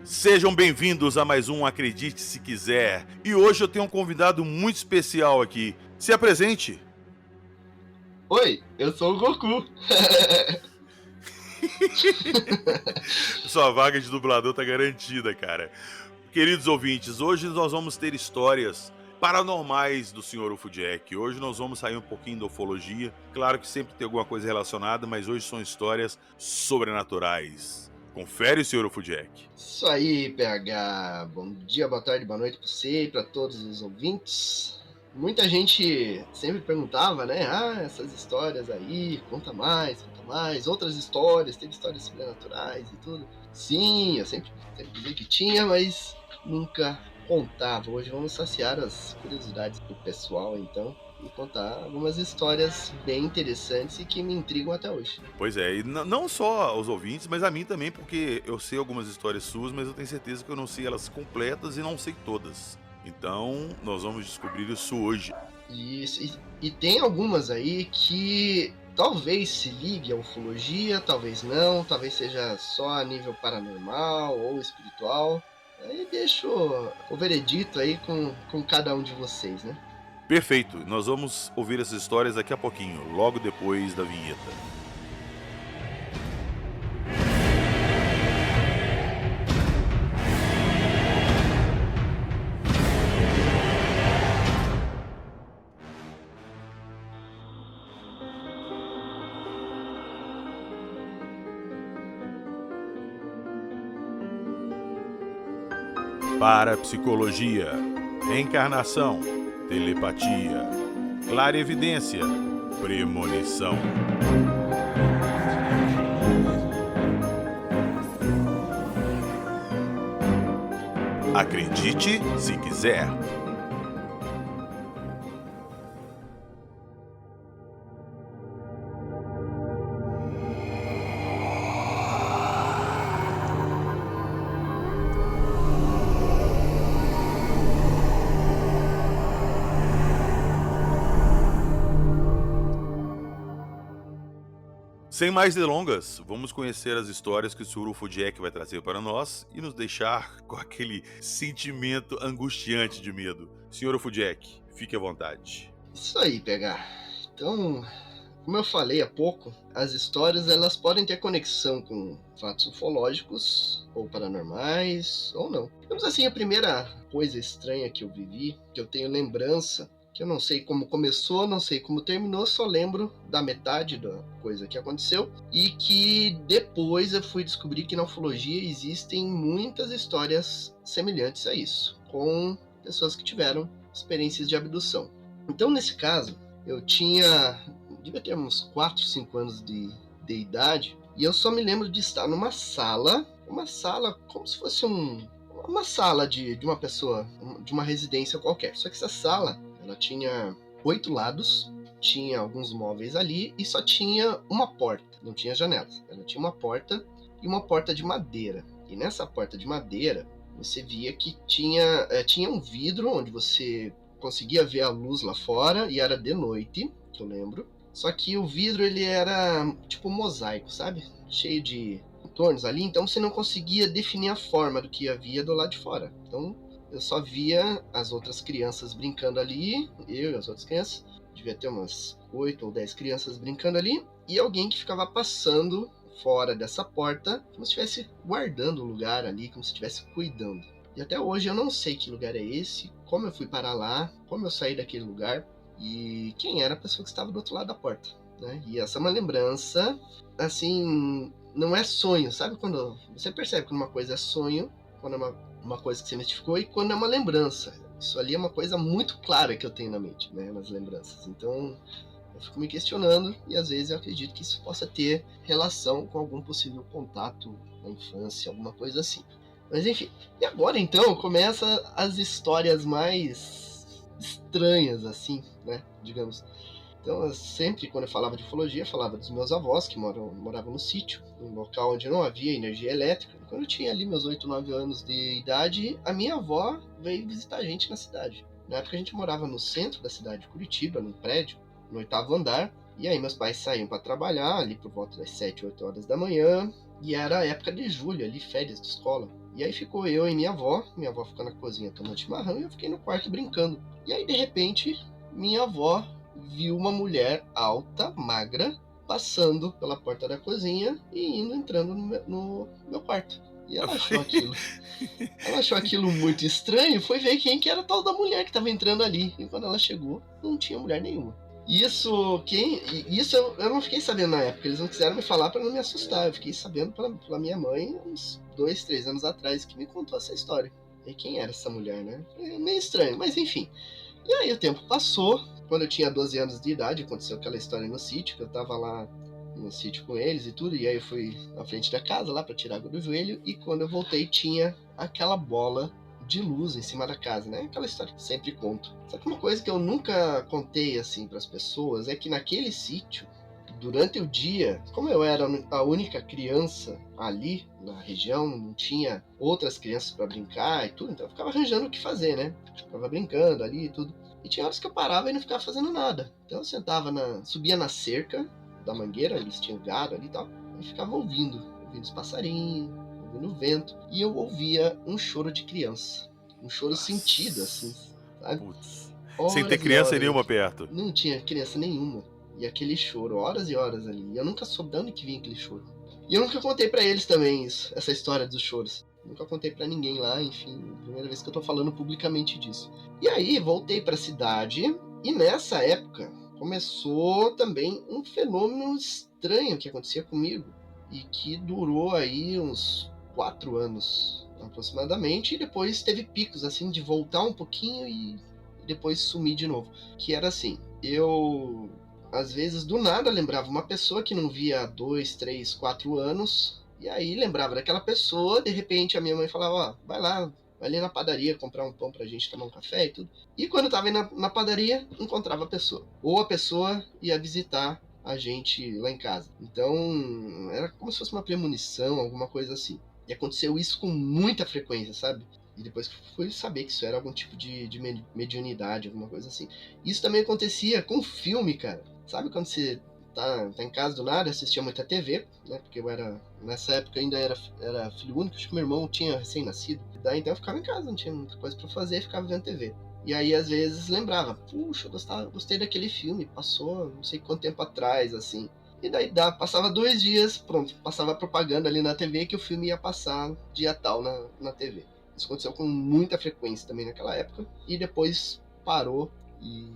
Sejam bem-vindos a mais um Acredite Se Quiser. E hoje eu tenho um convidado muito especial aqui. Se apresente. Oi, eu sou o Goku. Sua vaga de dublador tá garantida, cara. Queridos ouvintes, hoje nós vamos ter histórias paranormais do Sr. UFO Jack. Hoje nós vamos sair um pouquinho da ufologia. Claro que sempre tem alguma coisa relacionada, mas hoje são histórias sobrenaturais. Confere, Sr. UFO Jack. Isso aí, PH. Bom dia, boa tarde, boa noite para você e para todos os ouvintes. Muita gente sempre perguntava, né? Essas histórias aí, conta mais. Outras histórias, teve histórias sobrenaturais e tudo. Sim, eu sempre dizia que tinha, mas nunca contava. Hoje vamos saciar as curiosidades do pessoal, então, e contar algumas histórias bem interessantes e que me intrigam até hoje. Pois é, e não só aos ouvintes, mas a mim também, porque eu sei algumas histórias suas, mas eu tenho certeza que eu não sei elas completas e não sei todas. Então, nós vamos descobrir isso hoje. Isso, e tem algumas aí que talvez se ligue à ufologia, talvez não, talvez seja só a nível paranormal ou espiritual. Aí deixo o veredito aí com cada um de vocês, né? Perfeito, nós vamos ouvir essas histórias daqui a pouquinho, logo depois da vinheta. Parapsicologia, reencarnação, telepatia, clarevidência, premonição. Acredite se quiser. Sem mais delongas, vamos conhecer as histórias que o Sr. UFO Jack vai trazer para nós e nos deixar com aquele sentimento angustiante de medo. Sr. UFO Jack, fique à vontade. Isso aí, PH. Então, como eu falei há pouco, as histórias elas podem ter conexão com fatos ufológicos ou paranormais ou não. Digamos assim, a primeira coisa estranha que eu vivi, que eu tenho lembrança, que eu não sei como começou, não sei como terminou, só lembro da metade da coisa que aconteceu e que depois eu fui descobrir que na ufologia existem muitas histórias semelhantes a isso, com pessoas que tiveram experiências de abdução. Então, nesse caso, eu devia ter uns 4, 5 anos de idade, e eu só me lembro de estar numa sala como se fosse uma sala de uma pessoa, de uma residência qualquer. Só que essa sala, ela tinha 8 lados, tinha alguns móveis ali e só tinha uma porta, não tinha janelas. Ela tinha uma porta e uma porta de madeira. E nessa porta de madeira, você via que tinha um vidro onde você conseguia ver a luz lá fora e era de noite, que eu lembro. Só que o vidro ele era tipo mosaico, sabe? Cheio de contornos ali, então você não conseguia definir a forma do que havia do lado de fora. Então eu só via as outras crianças brincando ali, eu e as outras crianças, devia ter umas 8 ou 10 crianças brincando ali, e alguém que ficava passando fora dessa porta, como se estivesse guardando o lugar ali, como se estivesse cuidando. E até hoje eu não sei que lugar é esse, como eu fui parar lá, como eu saí daquele lugar e quem era a pessoa que estava do outro lado da porta, né? E essa é uma lembrança, assim, não é sonho, sabe quando você percebe quando uma coisa é sonho, quando é uma coisa que você identificou e quando é uma lembrança. Isso ali é uma coisa muito clara que eu tenho na mente, né, nas lembranças. Então, eu fico me questionando e às vezes eu acredito que isso possa ter relação com algum possível contato na infância, alguma coisa assim. Mas enfim, e agora então começa as histórias mais estranhas, assim, né? Digamos. Então, eu sempre, quando eu falava de ufologia, eu falava dos meus avós, que moravam no sítio, num local onde não havia energia elétrica. E quando eu tinha ali meus 8, 9 anos de idade, a minha avó veio visitar a gente na cidade. Na época a gente morava no centro da cidade de Curitiba, num prédio, no 8º andar. E aí meus pais saíam para trabalhar ali por volta das 7, 8 horas da manhã. E era a época de julho, ali, férias de escola. E aí ficou eu e minha avó ficou na cozinha tomando chimarrão e eu fiquei no quarto brincando. E aí, de repente, minha avó viu uma mulher alta, magra, passando pela porta da cozinha e entrando no meu quarto. E ela achou aquilo muito estranho, foi ver quem que era a tal da mulher que estava entrando ali. E quando ela chegou, não tinha mulher nenhuma. Isso eu não fiquei sabendo na época, eles não quiseram me falar para não me assustar. Eu fiquei sabendo pela minha mãe uns 2, 3 anos atrás que me contou essa história. E quem era essa mulher, né? É meio estranho, mas enfim. E aí o tempo passou, quando eu tinha 12 anos de idade, aconteceu aquela história no sítio, que eu tava lá no sítio com eles e tudo, e aí eu fui na frente da casa lá para tirar água do joelho, e quando eu voltei tinha aquela bola de luz em cima da casa, né? Aquela história que sempre conto. Só que uma coisa que eu nunca contei assim para as pessoas é que naquele sítio, durante o dia, como eu era a única criança ali na região, não tinha outras crianças para brincar e tudo, então eu ficava arranjando o que fazer, né? Ficava brincando ali e tudo. E tinha horas que eu parava e não ficava fazendo nada. Então eu subia na cerca da mangueira, eles tinham gado ali e tal, e ficava ouvindo os passarinhos, ouvindo o vento, e eu ouvia um choro de criança, um choro sentido, assim, sabe? Putz. Sem ter Horas e criança horas, nenhuma perto. não tinha criança nenhuma, e aquele choro, horas e horas ali, e eu nunca soube de onde que vinha aquele choro. E eu nunca contei pra eles também essa história dos choros. Nunca contei pra ninguém lá, enfim, primeira vez que eu tô falando publicamente disso. E aí, voltei pra cidade, e nessa época começou também um fenômeno estranho que acontecia comigo, e que durou aí uns 4 anos aproximadamente, e depois teve picos assim de voltar um pouquinho e depois sumir de novo. Que era assim, eu às vezes do nada lembrava uma pessoa que não via há 2, 3, 4 anos, e aí lembrava daquela pessoa, de repente a minha mãe falava, ó, vai lá, vai ali na padaria comprar um pão pra gente tomar um café e tudo. E quando eu tava indo na padaria, encontrava a pessoa. Ou a pessoa ia visitar a gente lá em casa. Então, era como se fosse uma premonição, alguma coisa assim. E aconteceu isso com muita frequência, sabe? E depois fui saber que isso era algum tipo de mediunidade, alguma coisa assim. Isso também acontecia com filme, cara. Sabe quando você tá em casa do nada, assistia muita TV, né? Porque eu era, nessa época ainda era filho único, acho que meu irmão tinha recém-nascido. Daí então eu ficava em casa, não tinha muita coisa pra fazer, ficava vendo TV. E aí, às vezes, lembrava, puxa, eu gostei daquele filme, passou não sei quanto tempo atrás, assim. E daí passava 2 dias, pronto, passava propaganda ali na TV que o filme ia passar dia tal na TV. Isso aconteceu com muita frequência também naquela época, e depois parou e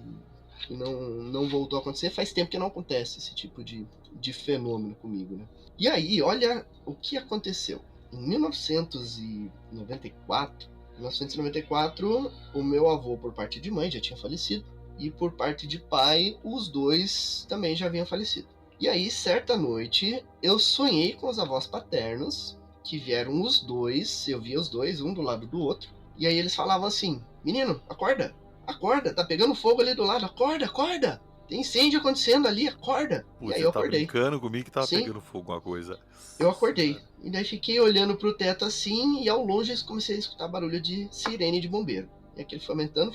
não voltou a acontecer. Faz tempo que não acontece esse tipo de fenômeno comigo, né? E aí, olha o que aconteceu. Em 1994, o meu avô, por parte de mãe, já tinha falecido. E por parte de pai, os dois também já haviam falecido. E aí, certa noite, eu sonhei com os avós paternos, que vieram os dois, eu via os dois, um do lado do outro. E aí eles falavam assim, menino, acorda, acorda, tá pegando fogo ali do lado, acorda, acorda. Tem incêndio acontecendo ali, acorda. Putz, e aí você eu tá acordei. brincando comigo que tava Sim, pegando fogo alguma coisa. eu acordei. E daí fiquei olhando pro teto assim, e ao longe comecei a escutar barulho de sirene de bombeiro. E aquele foi aumentando,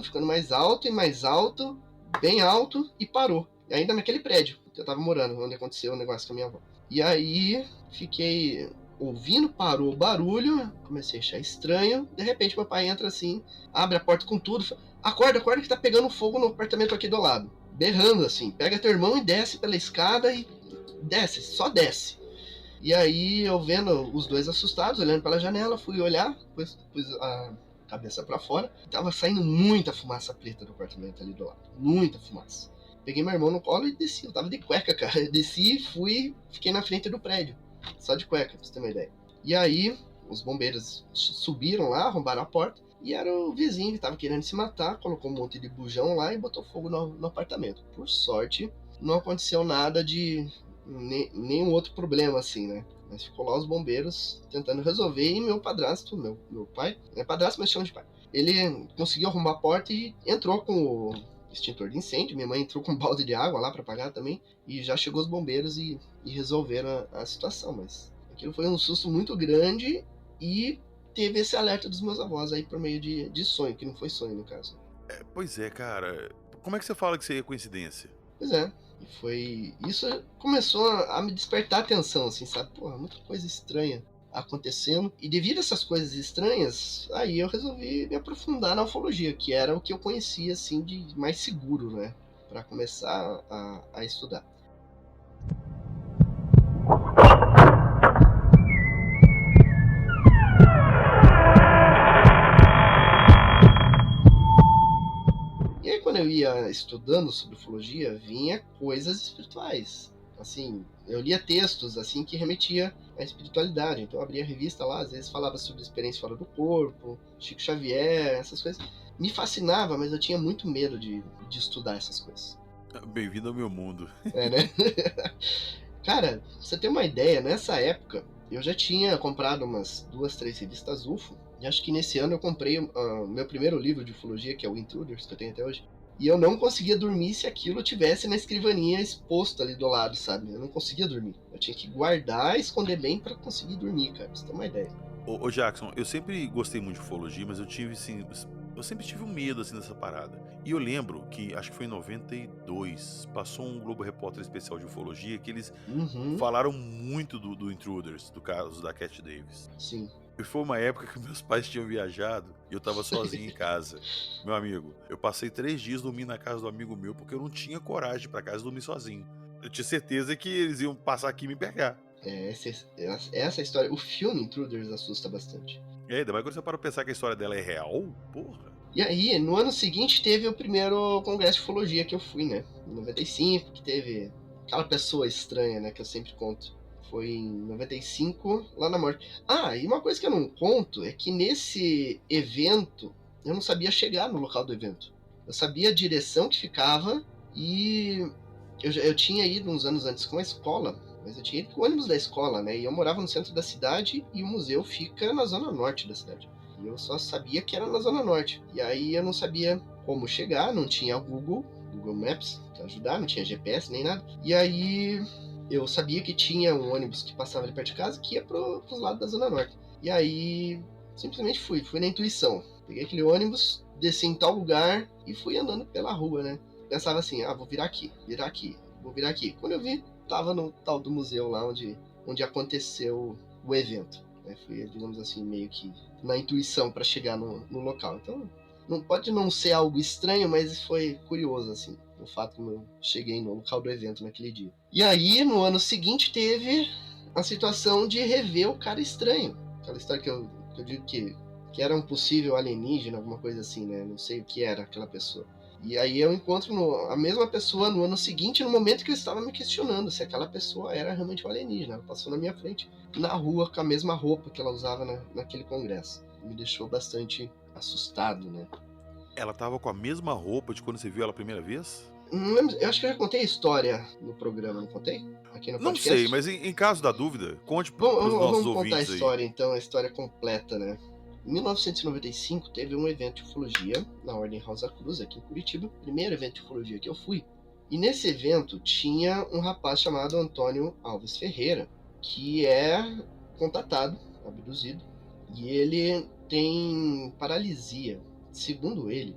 ficando mais alto e mais alto, bem alto, e parou. E ainda naquele prédio que eu tava morando, onde aconteceu o negócio com a minha avó. E aí fiquei ouvindo, parou o barulho, comecei a achar estranho. De repente meu pai entra assim, abre a porta com tudo, fala, acorda, acorda que tá pegando fogo no apartamento aqui do lado. Berrando assim, pega teu irmão e desce pela escada e desce, só desce. E aí eu vendo os dois assustados, olhando pela janela, fui olhar, pus a cabeça pra fora, tava saindo muita fumaça preta do apartamento ali do lado, muita fumaça. Peguei meu irmão no colo e desci, eu tava de cueca, cara. Eu desci, fiquei na frente do prédio, só de cueca, pra você ter uma ideia. E aí, os bombeiros subiram lá, arrombaram a porta, e era o vizinho que tava querendo se matar, colocou um monte de bujão lá e botou fogo no apartamento. Por sorte, não aconteceu nada de nenhum outro problema assim, né? Mas ficou lá os bombeiros tentando resolver e meu padrasto, meu pai, é padrasto, mas chama de pai. Ele conseguiu arrumar a porta e entrou com o extintor de incêndio. Minha mãe entrou com um balde de água lá para apagar também. E já chegou os bombeiros e resolveram a situação. Mas aquilo foi um susto muito grande e teve esse alerta dos meus avós aí por meio de sonho, que não foi sonho no caso. Pois é, cara. Como é que você fala que isso aí é coincidência? Pois é. E foi. Isso começou a me despertar atenção, assim, sabe? Porra, muita coisa estranha acontecendo. E devido a essas coisas estranhas, aí eu resolvi me aprofundar na ufologia, que era o que eu conhecia assim de mais seguro, né, para começar a estudar. E aí, quando eu ia estudando sobre ufologia, vinha coisas espirituais. Assim, eu lia textos assim que remetia à espiritualidade. Então, eu abria a revista lá, às vezes falava sobre experiência fora do corpo, Chico Xavier, essas coisas. Me fascinava, mas eu tinha muito medo de estudar essas coisas. Bem-vindo ao meu mundo. É, né? Cara, pra você ter uma ideia, nessa época, eu já tinha comprado umas 2, 3 revistas UFO. E acho que nesse ano eu comprei o meu primeiro livro de ufologia, que é o Intruders, que eu tenho até hoje. E eu não conseguia dormir se aquilo tivesse na escrivaninha exposto ali do lado, sabe? Eu não conseguia dormir. Eu tinha que guardar, esconder bem pra conseguir dormir, cara. Pra você ter uma ideia. Ô Jackson, eu sempre gostei muito de ufologia, mas eu sempre tive um medo assim dessa parada. E eu lembro que, acho que foi em 92, passou um Globo Repórter especial de ufologia que eles falaram muito do Intruders, do caso da Cat Davis. Sim. E foi uma época que meus pais tinham viajado e eu tava sozinho em casa. Meu amigo, eu passei 3 dias dormindo na casa do amigo meu porque eu não tinha coragem de ir pra casa dormir sozinho. Eu tinha certeza que eles iam passar aqui e me pegar. Essa história, o filme Intruders assusta bastante. E aí, ainda mais quando você para pra pensar que a história dela é real, porra. E aí, no ano seguinte, teve o primeiro congresso de ufologia que eu fui, né? Em 95, que teve aquela pessoa estranha, né? Que eu sempre conto. Foi em 95, lá na morte. Ah, e uma coisa que eu não conto é que nesse evento, eu não sabia chegar no local do evento. Eu sabia a direção que ficava e eu tinha ido uns anos antes com a escola, mas eu tinha ido com o ônibus da escola, né? E eu morava no centro da cidade e o museu fica na zona norte da cidade. E eu só sabia que era na zona norte. E aí eu não sabia como chegar, não tinha Google Maps pra ajudar, não tinha GPS nem nada. E aí eu sabia que tinha um ônibus que passava ali perto de casa que ia pros lados da zona norte. E aí simplesmente fui na intuição. Peguei aquele ônibus, desci em tal lugar e fui andando pela rua, né? Pensava assim, vou virar aqui, vou virar aqui. Quando eu vi, tava no tal do museu lá onde aconteceu o evento. Fui, digamos assim, meio que na intuição para chegar no local. Então, não pode não ser algo estranho, mas foi curioso, assim, o fato que eu cheguei no local do evento naquele dia. E aí, no ano seguinte, teve a situação de rever o cara estranho. Aquela história que eu digo que era um possível alienígena, alguma coisa assim, né? Não sei o que era aquela pessoa. E aí eu encontro a mesma pessoa no ano seguinte, no momento que eu estava me questionando se aquela pessoa era realmente um alienígena. Ela passou na minha frente, na rua, com a mesma roupa que ela usava naquele congresso. Me deixou bastante assustado, né? Ela tava com a mesma roupa de quando você viu ela a primeira vez? Não lembro, eu acho que eu já contei a história no programa, não contei? Aqui no podcast? Não sei, mas em caso da dúvida, conte pros nossos vamos ouvintes contar a história, aí. então, a história completa, né? Em 1995, teve um evento de ufologia na Ordem Rosa Cruz, aqui em Curitiba. Primeiro evento de ufologia que eu fui. E nesse evento tinha um rapaz chamado Antônio Alves Ferreira, que é contatado, abduzido, e ele tem paralisia. Segundo ele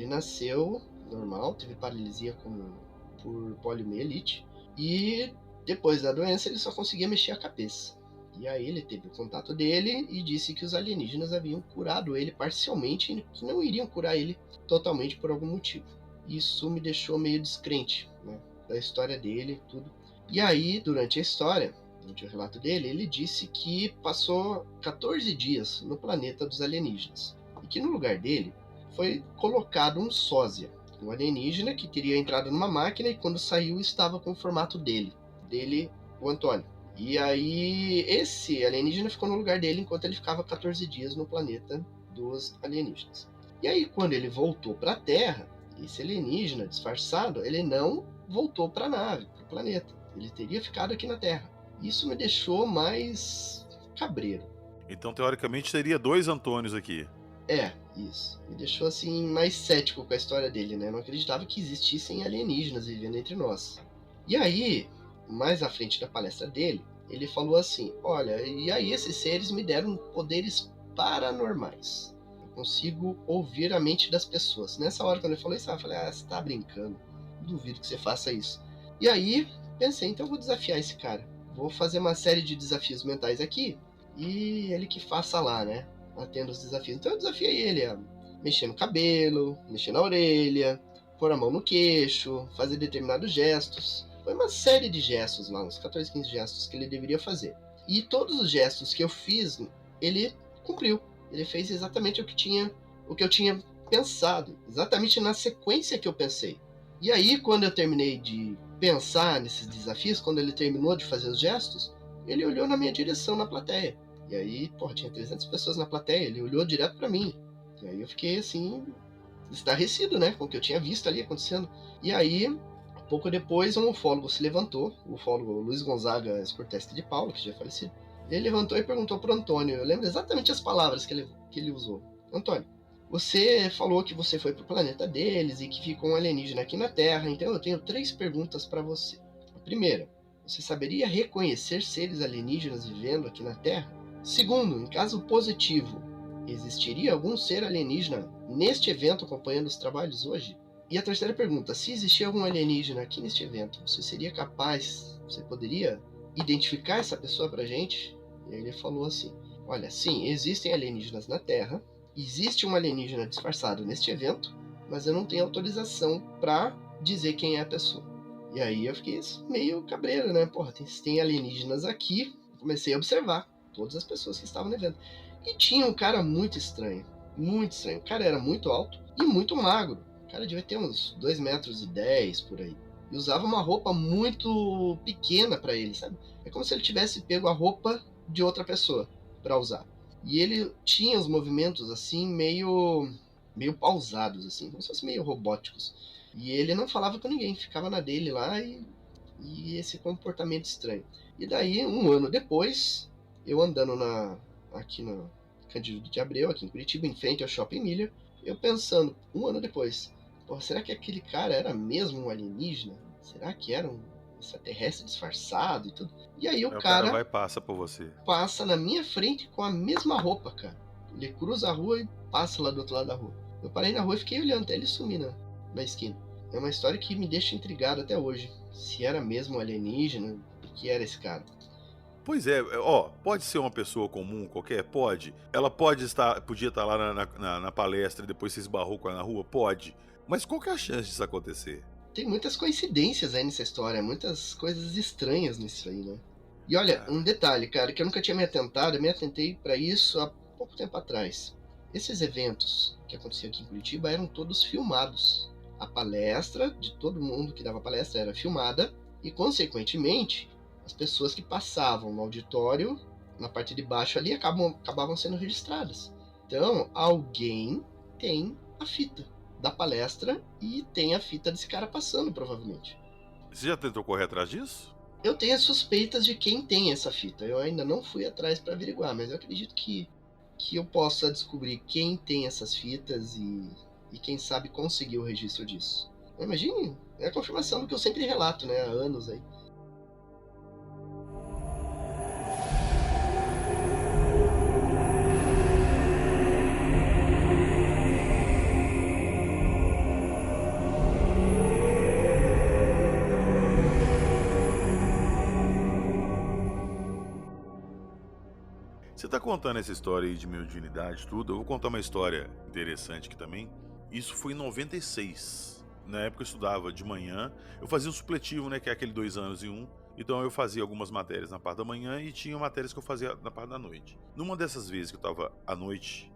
nasceu normal, teve paralisia por poliomielite, e depois da doença ele só conseguia mexer a cabeça. E aí ele teve o contato dele e disse que os alienígenas haviam curado ele parcialmente e que não iriam curar ele totalmente por algum motivo. Isso me deixou meio descrente, né, da história dele e tudo. E aí, durante a história, durante o relato dele, ele disse que passou 14 dias no planeta dos alienígenas. E que no lugar dele foi colocado um sósia, um alienígena que teria entrado numa máquina e quando saiu estava com o formato dele, o Antônio. E aí, esse alienígena ficou no lugar dele enquanto ele ficava 14 dias no planeta dos alienígenas. E aí, quando ele voltou para a Terra, esse alienígena disfarçado, ele não voltou para a nave, para o planeta. Ele teria ficado aqui na Terra. Isso me deixou mais cabreiro. Então, teoricamente, teria 2 Antônios aqui. Isso. Me deixou, assim, mais cético com a história dele, né? Eu não acreditava que existissem alienígenas vivendo entre nós. E aí, mais à frente da palestra dele, ele falou assim, olha, e aí esses seres me deram poderes paranormais. Eu consigo ouvir a mente das pessoas. Nessa hora, quando ele falou isso, eu falei, você tá brincando. Duvido que você faça isso. E aí, pensei, então eu vou desafiar esse cara. Vou fazer uma série de desafios mentais aqui. e ele que faça lá, né? Atenda os desafios. Então eu desafiei ele a mexer no cabelo, mexer na orelha, pôr a mão no queixo, fazer determinados gestos. Foi uma série de gestos lá, uns 14, 15 gestos que ele deveria fazer. E todos os gestos que eu fiz, ele cumpriu. Ele fez exatamente o que eu tinha pensado, exatamente na sequência que eu pensei. E aí, quando eu terminei de pensar nesses desafios, quando ele terminou de fazer os gestos, ele olhou na minha direção na plateia. E aí, tinha 300 pessoas na plateia, ele olhou direto para mim. E aí eu fiquei assim, estarrecido, né, com o que eu tinha visto ali acontecendo. E aí, pouco depois, um ufólogo se levantou, o ufólogo Luiz Gonzaga Escorteste de Paula, que já é falecido. Ele levantou e perguntou para o Antônio, eu lembro exatamente as palavras que ele usou. Antônio, você falou que você foi pro planeta deles e que ficou um alienígena aqui na Terra, então eu tenho 3 perguntas para você. A primeira, você saberia reconhecer seres alienígenas vivendo aqui na Terra? Segundo, em caso positivo, existiria algum ser alienígena neste evento acompanhando os trabalhos hoje? E a terceira pergunta, se existir algum alienígena aqui neste evento, você poderia identificar essa pessoa pra gente? E aí ele falou assim, olha, sim, existem alienígenas na Terra, existe um alienígena disfarçado neste evento, mas eu não tenho autorização pra dizer quem é a pessoa. E aí eu fiquei meio cabreiro, né? Tem alienígenas aqui. Comecei a observar todas as pessoas que estavam no evento. E tinha um cara muito estranho, muito estranho. O cara era muito alto e muito magro. O cara devia ter uns 2,10 metros por aí. E usava uma roupa muito pequena pra ele, sabe? É como se ele tivesse pego a roupa de outra pessoa pra usar. E ele tinha os movimentos assim, meio pausados, assim, como se fossem meio robóticos. E ele não falava com ninguém, ficava na dele lá e esse comportamento estranho. E daí, um ano depois, eu andando aqui na Cândido de Abreu, aqui em Curitiba, em frente ao Shopping Miller, eu pensando, um ano depois, será que aquele cara era mesmo um alienígena? Será que era um extraterrestre disfarçado e tudo? E aí o cara vai e passa por você. Passa na minha frente com a mesma roupa, cara. Ele cruza a rua e passa lá do outro lado da rua. Eu parei na rua e fiquei olhando até ele sumir na esquina. É uma história que me deixa intrigado até hoje. Se era mesmo um alienígena, o que era esse cara? Pois é, pode ser uma pessoa comum, qualquer? Pode. Ela podia estar lá na palestra e depois se esbarrou com ela na rua? Pode. Mas qual que é a chance disso acontecer? Tem muitas coincidências aí nessa história, muitas coisas estranhas nisso aí, né? E olha, um detalhe, cara, que eu nunca tinha me atentado, eu me atentei para isso há pouco tempo atrás. Esses eventos que aconteciam aqui em Curitiba eram todos filmados. A palestra de todo mundo que dava palestra era filmada e, consequentemente, as pessoas que passavam no auditório, na parte de baixo ali, acabavam sendo registradas. Então, alguém tem a fita da palestra e tem a fita desse cara passando, provavelmente. Você já tentou correr atrás disso? Eu tenho as suspeitas de quem tem essa fita. Eu ainda não fui atrás para averiguar, mas eu acredito que eu possa descobrir quem tem essas fitas e quem sabe conseguir o registro disso. Imagine, é a confirmação do que eu sempre relato, né, há anos aí. Você tá contando essa história aí de mediunidade e tudo, eu vou contar uma história interessante aqui também. Isso foi em 96. Na época eu estudava de manhã, eu fazia um supletivo, né, que é aquele 2 anos em 1. Então eu fazia algumas matérias na parte da manhã e tinha matérias que eu fazia na parte da noite. Numa dessas vezes que eu tava à noite,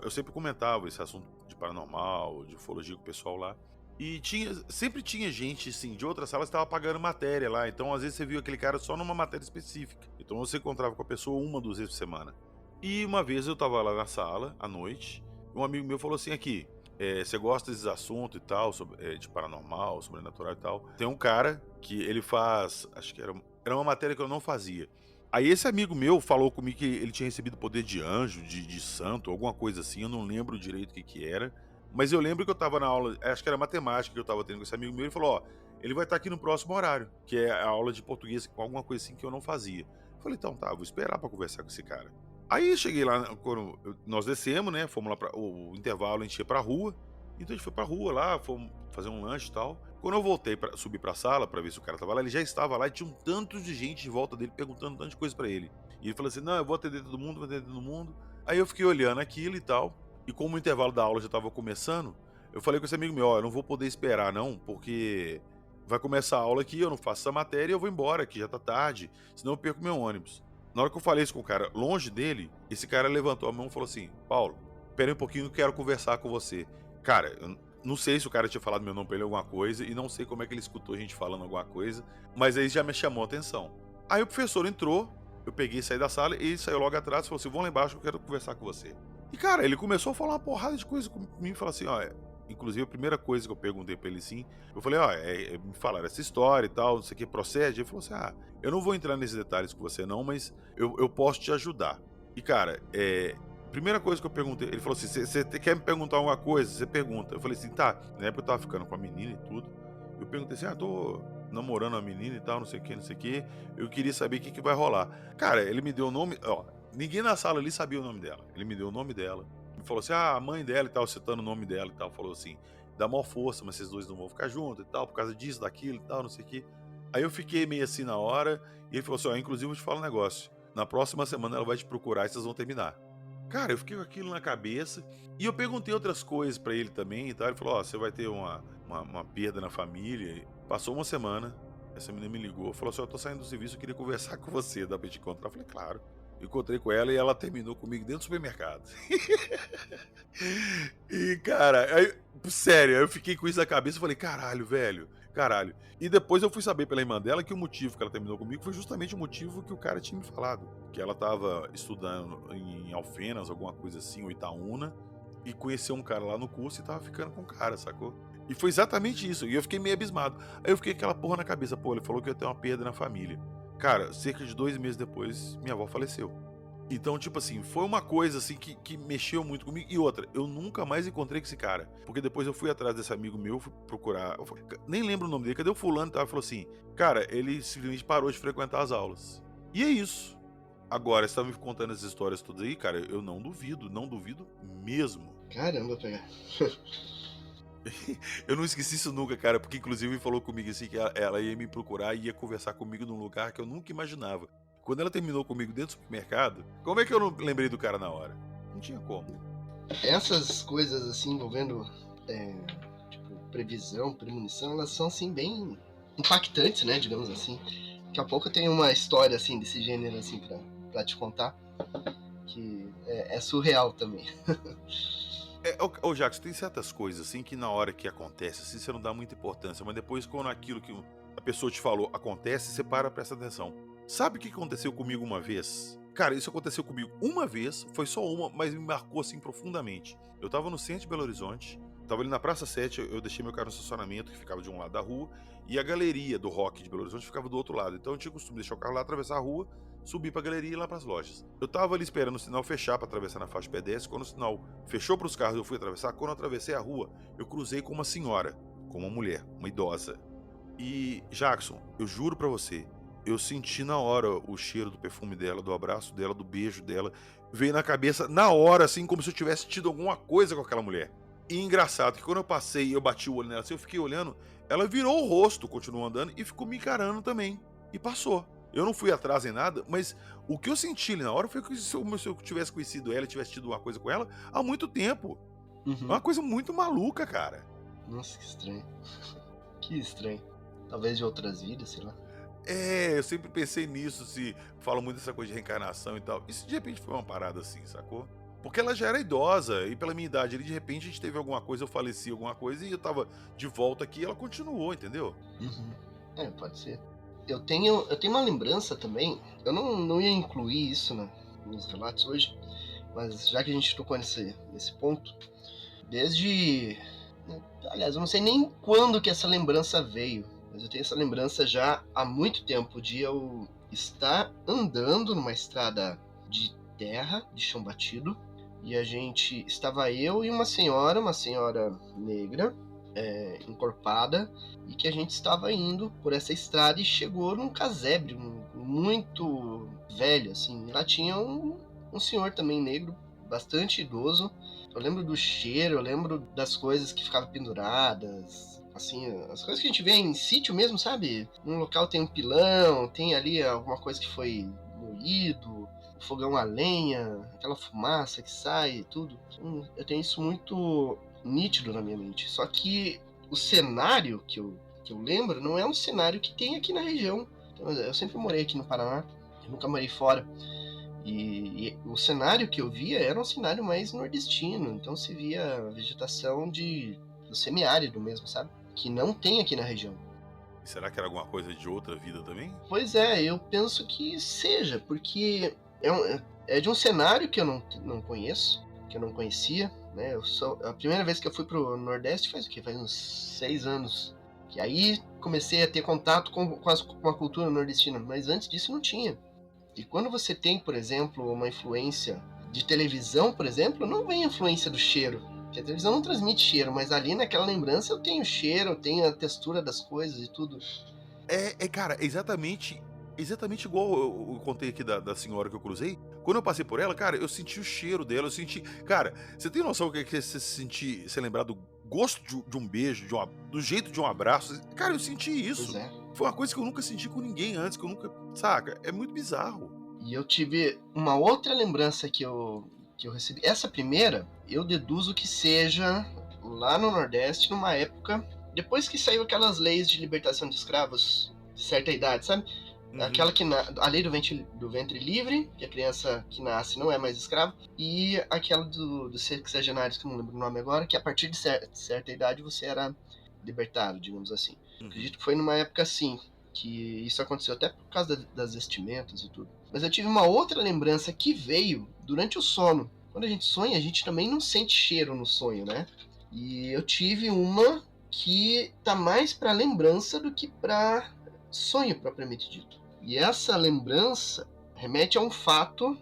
eu sempre comentava esse assunto de paranormal, de ufologia com o pessoal lá. E sempre tinha gente, assim, de outras salas que estava pagando matéria lá. Então, às vezes, você viu aquele cara só numa matéria específica. Então, você encontrava com a pessoa 1, 2 vezes por semana. E uma vez eu tava lá na sala, à noite, e um amigo meu falou assim, aqui, você gosta desses assuntos e tal, de paranormal, sobrenatural e tal. Tem um cara que ele faz, acho que era uma matéria que eu não fazia. Aí esse amigo meu falou comigo que ele tinha recebido poder de anjo, de santo, alguma coisa assim, eu não lembro direito o que era. Mas eu lembro que eu tava na aula, acho que era matemática que eu tava tendo com esse amigo meu, ele falou, ele vai estar aqui no próximo horário, que é a aula de português, com alguma coisa assim que eu não fazia. Eu falei, então tá, vou esperar pra conversar com esse cara. Aí cheguei lá, quando nós descemos, né, fomos lá para o intervalo, a gente ia pra rua, então a gente foi pra rua lá, fomos fazer um lanche e tal. Quando eu voltei, subir pra sala pra ver se o cara tava lá, ele já estava lá e tinha um tanto de gente em volta dele perguntando um tanto de coisa pra ele. E ele falou assim, não, eu vou atender todo mundo, vou atender todo mundo. Aí eu fiquei olhando aquilo e tal, e como o intervalo da aula já tava começando, eu falei com esse amigo meu, ó, eu não vou poder esperar não, porque vai começar a aula aqui, eu não faço essa matéria e eu vou embora, que já tá tarde, senão eu perco meu ônibus. Na hora que eu falei isso com o cara, longe dele, esse cara levantou a mão e falou assim, Paulo, pera aí um pouquinho, eu quero conversar com você. Cara, eu não sei se o cara tinha falado meu nome pra ele alguma coisa, e não sei como é que ele escutou a gente falando alguma coisa, mas aí já me chamou a atenção. Aí o professor entrou, eu peguei e saí da sala, e ele saiu logo atrás e falou assim, vão lá embaixo que eu quero conversar com você. E cara, ele começou a falar uma porrada de coisa comigo e falou assim, ó, inclusive a primeira coisa que eu perguntei pra ele assim, eu falei, ó, me falaram essa história e tal, não sei o que, procede? Ele falou assim, eu não vou entrar nesses detalhes com você não, mas eu posso te ajudar. E cara, primeira coisa que eu perguntei, ele falou assim, você quer me perguntar alguma coisa? Você pergunta. Eu falei assim, tá, na época eu tava ficando com a menina e tudo, eu perguntei assim, tô namorando a menina e tal, não sei o que, eu queria saber o que vai rolar. Cara, ele me deu o nome, ó, ninguém na sala ali sabia o nome dela, ele me deu o nome dela, me falou assim, a mãe dela e tal, citando o nome dela e tal, falou assim, dá maior força, mas vocês dois não vão ficar juntos e tal, por causa disso, daquilo e tal, não sei o que. Aí eu fiquei meio assim na hora, e ele falou assim, ó, inclusive eu vou te falar um negócio, na próxima semana ela vai te procurar e vocês vão terminar. Cara, eu fiquei com aquilo na cabeça, e eu perguntei outras coisas pra ele também e tal, ele falou, ó, você vai ter uma perda na família. Passou uma semana, essa menina me ligou, falou assim, eu tô saindo do serviço, eu queria conversar com você, dá pra te encontrar? Eu falei, claro. Encontrei com ela e ela terminou comigo dentro do supermercado. E, cara, aí, sério, eu fiquei com isso na cabeça e falei, caralho, velho, caralho. E depois eu fui saber pela irmã dela que o motivo que ela terminou comigo foi justamente o motivo que o cara tinha me falado. Que ela tava estudando em Alfenas, alguma coisa assim, ou Itaúna, e conheceu um cara lá no curso e tava ficando com o cara, sacou? E foi exatamente isso, e eu fiquei meio abismado. Aí eu fiquei com aquela porra na cabeça, pô, ele falou que ia ter uma perda na família. Cara, cerca de 2 meses depois, minha avó faleceu. Então, tipo assim, foi uma coisa assim que mexeu muito comigo. E outra, eu nunca mais encontrei com esse cara. Porque depois eu fui atrás desse amigo meu, fui procurar. Nem lembro o nome dele, cadê o fulano? Ele falou assim, cara, ele simplesmente parou de frequentar as aulas. E é isso. Agora, você tá me contando essas histórias todas aí, cara, eu não duvido mesmo. Caramba, pegar. Eu não esqueci isso nunca, cara, porque inclusive ele falou comigo assim que ela ia me procurar e ia conversar comigo num lugar que eu nunca imaginava. Quando ela terminou comigo dentro do supermercado, como é que eu não lembrei do cara na hora? Não tinha como. Essas coisas assim envolvendo tipo, previsão, premonição, elas são assim bem impactantes, né, digamos assim. Daqui a pouco eu tenho uma história assim desse gênero assim pra te contar, que é surreal também. Ô Jacques, tem certas coisas assim que na hora que acontece, assim, você não dá muita importância, mas depois quando aquilo que a pessoa te falou acontece, você para, presta atenção. Sabe o que aconteceu comigo uma vez? Cara, isso aconteceu comigo uma vez, foi só uma, mas me marcou assim profundamente. Eu tava no centro de Belo Horizonte, tava ali na Praça 7, eu deixei meu carro no estacionamento, que ficava de um lado da rua, e a galeria do rock de Belo Horizonte ficava do outro lado. Então eu tinha o costume de deixar o carro lá, atravessar a rua, subir pra galeria e ir lá pras lojas. Eu tava ali esperando o sinal fechar pra atravessar na faixa de pedestre, quando o sinal fechou pros carros eu fui atravessar, quando eu atravessei a rua, eu cruzei com uma senhora, com uma mulher, uma idosa. E, Jackson, eu juro pra você, eu senti na hora o cheiro do perfume dela, do abraço dela, do beijo dela. Veio na cabeça na hora, assim, como se eu tivesse tido alguma coisa com aquela mulher. E engraçado que quando eu passei e eu bati o olho nela assim, eu fiquei olhando, ela virou o rosto, continuou andando e ficou me encarando também. E passou. Eu não fui atrás em nada, mas o que eu senti ali na hora foi que se eu tivesse conhecido ela, tivesse tido uma coisa com ela há muito tempo. É uma coisa muito maluca, cara. Nossa, que estranho. Que estranho. Talvez de outras vidas, sei lá. Eu sempre pensei nisso, se falam muito dessa coisa de reencarnação e tal. Isso de repente foi uma parada assim, sacou? Porque ela já era idosa, e pela minha idade ali, de repente a gente teve alguma coisa, eu faleci alguma coisa, e eu tava de volta aqui e ela continuou, entendeu? Pode ser. Eu tenho uma lembrança também, eu não ia incluir isso nos relatos hoje, mas já que a gente tocou nesse ponto, desde... Aliás, eu não sei nem quando que essa lembrança veio, mas eu tenho essa lembrança já há muito tempo de eu estar andando numa estrada de terra, de chão batido, e estava eu e uma senhora negra, encorpada, e que a gente estava indo por essa estrada e chegou num casebre muito velho, assim. Lá tinha um senhor também negro, bastante idoso. Eu lembro do cheiro, eu lembro das coisas que ficavam penduradas, assim, as coisas que a gente vê em sítio mesmo, sabe? Num local tem um pilão, tem ali alguma coisa que foi moído, o fogão a lenha, aquela fumaça que sai e tudo. Então, eu tenho isso muito nítido na minha mente. Só que o cenário que eu lembro não é um cenário que tem aqui na região. Então, eu sempre morei aqui no Paraná, eu nunca morei fora. E o cenário que eu via era um cenário mais nordestino, então se via vegetação do semiárido mesmo, sabe? Que não tem aqui na região. E será que era alguma coisa de outra vida também? Pois é, eu penso que seja, porque é de um cenário que eu não conheço, que eu não conhecia, né? A primeira vez que eu fui pro Nordeste faz o quê? Faz uns 6 anos. Que aí comecei a ter contato com a cultura nordestina, mas antes disso não tinha. E quando você tem, por exemplo, uma influência de televisão, por exemplo, não vem a influência do cheiro. Porque a televisão não transmite cheiro, mas ali naquela lembrança eu tenho cheiro, eu tenho a textura das coisas e tudo. Cara, exatamente igual eu contei aqui da senhora que eu cruzei. Quando eu passei por ela, cara, eu senti o cheiro dela, eu senti... Cara, você tem noção do que é você sentir, você lembrar do gosto de um beijo, do jeito de um abraço? Cara, eu senti isso. Pois é. Foi uma coisa que eu nunca senti com ninguém antes, que eu nunca... Saca? É muito bizarro. E eu tive uma outra lembrança que eu recebi. Essa primeira, eu deduzo que seja lá no Nordeste, numa época... Depois que saiu aquelas leis de libertação de escravos de certa idade, sabe? Uhum. Aquela a lei do ventre livre, que a criança que nasce não é mais escrava, e aquela dos sexagenários, que eu não lembro o nome agora, que a partir de certa idade você era libertado, digamos assim. Acredito que foi numa época assim, que isso aconteceu até por causa das vestimentas e tudo. Mas eu tive uma outra lembrança que veio durante o sono. Quando a gente sonha, a gente também não sente cheiro no sonho, né? E eu tive uma que tá mais pra lembrança do que pra sonho propriamente dito. E essa lembrança remete a um fato,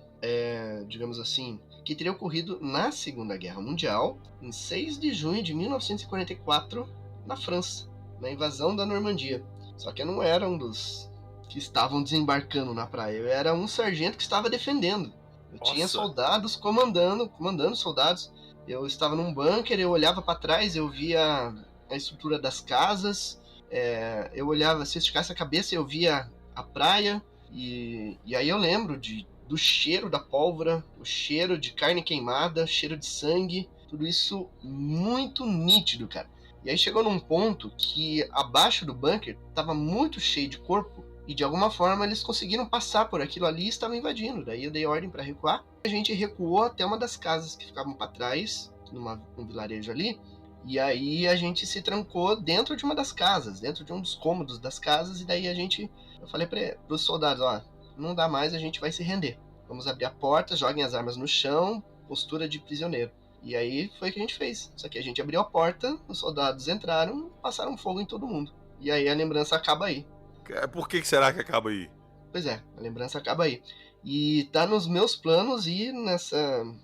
digamos assim, que teria ocorrido na Segunda Guerra Mundial, em 6 de junho de 1944, na França, na invasão da Normandia. Só que eu não era um dos que estavam desembarcando na praia, eu era um sargento que estava defendendo. Eu tinha soldados comandando soldados. Eu estava num bunker, eu olhava para trás, eu via a estrutura das casas, eu olhava, se eu esticasse a cabeça, eu via a praia, e aí eu lembro do cheiro da pólvora, o cheiro de carne queimada, cheiro de sangue, tudo isso muito nítido, cara. E aí chegou num ponto que abaixo do bunker estava muito cheio de corpo, e de alguma forma eles conseguiram passar por aquilo ali e estavam invadindo. Daí eu dei ordem para recuar, a gente recuou até uma das casas que ficavam para trás, num vilarejo ali. E aí a gente se trancou dentro de uma das casas, dentro de um dos cômodos das casas, e daí eu falei para os soldados, ó, não dá mais, a gente vai se render. Vamos abrir a porta, joguem as armas no chão, postura de prisioneiro. E aí foi o que a gente fez. Só que a gente abriu a porta, os soldados entraram, passaram fogo em todo mundo. E aí a lembrança acaba aí. Por que será que acaba aí? Pois é, a lembrança acaba aí. E tá nos meus planos ir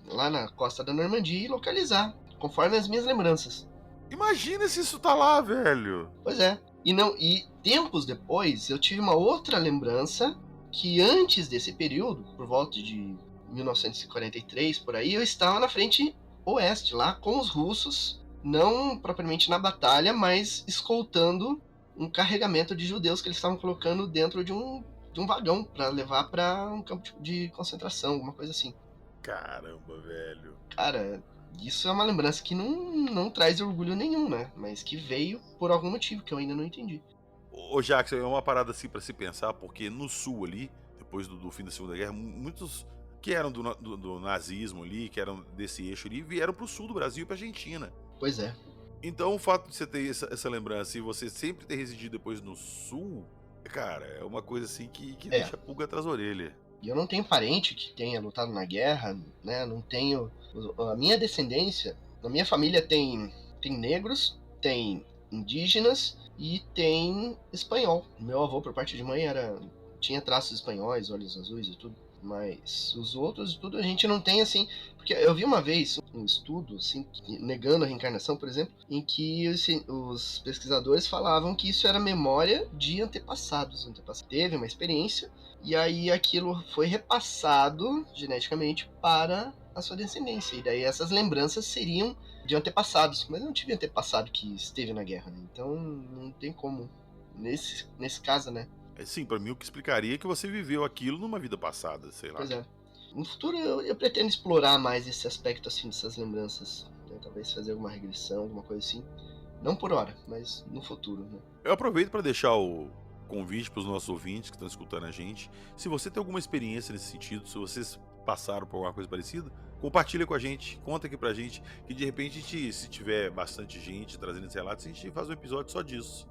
lá na costa da Normandia e localizar, conforme as minhas lembranças. Imagina se isso tá lá, velho. Pois é. E tempos depois, eu tive uma outra lembrança que antes desse período, por volta de 1943, por aí, eu estava na frente oeste, lá com os russos, não propriamente na batalha, mas escoltando um carregamento de judeus que eles estavam colocando dentro de um vagão para levar para um campo de concentração, alguma coisa assim. Caramba, velho. Cara, isso é uma lembrança que não traz orgulho nenhum, né? Mas que veio por algum motivo que eu ainda não entendi. Ô, Jackson, é uma parada assim pra se pensar, porque no sul ali, depois do fim da Segunda Guerra, muitos que eram do nazismo ali, que eram desse eixo ali, vieram pro sul do Brasil e pra Argentina. Pois é. Então o fato de você ter essa lembrança e você sempre ter residido depois no sul, cara, é uma coisa assim que deixa a pulga atrás da orelha. E eu não tenho parente que tenha lutado na guerra, né? Não tenho... A minha descendência, na minha família tem negros, tem indígenas e tem espanhol. Meu avô, por parte de mãe, tinha traços espanhóis, olhos azuis e tudo. Mas os outros, tudo, a gente não tem, assim... Porque eu vi uma vez um estudo, assim, negando a reencarnação, por exemplo, em que os pesquisadores falavam que isso era memória de antepassados. Teve uma experiência, e aí aquilo foi repassado geneticamente para a sua descendência. E daí essas lembranças seriam de antepassados. Mas eu não tive antepassado que esteve na guerra, né? Então não tem como. Nesse caso, né? Sim, pra mim o que explicaria é que você viveu aquilo numa vida passada, sei lá. Pois é. No futuro eu pretendo explorar mais esse aspecto assim dessas lembranças, né? Talvez fazer alguma regressão, alguma coisa assim. Não por hora, mas no futuro, né? Eu aproveito para deixar o convite para os nossos ouvintes que estão escutando a gente. Se você tem alguma experiência nesse sentido, se vocês passaram por alguma coisa parecida, compartilha com a gente, conta aqui pra gente, que de repente, se tiver bastante gente trazendo esses relatos, a gente faz um episódio só disso.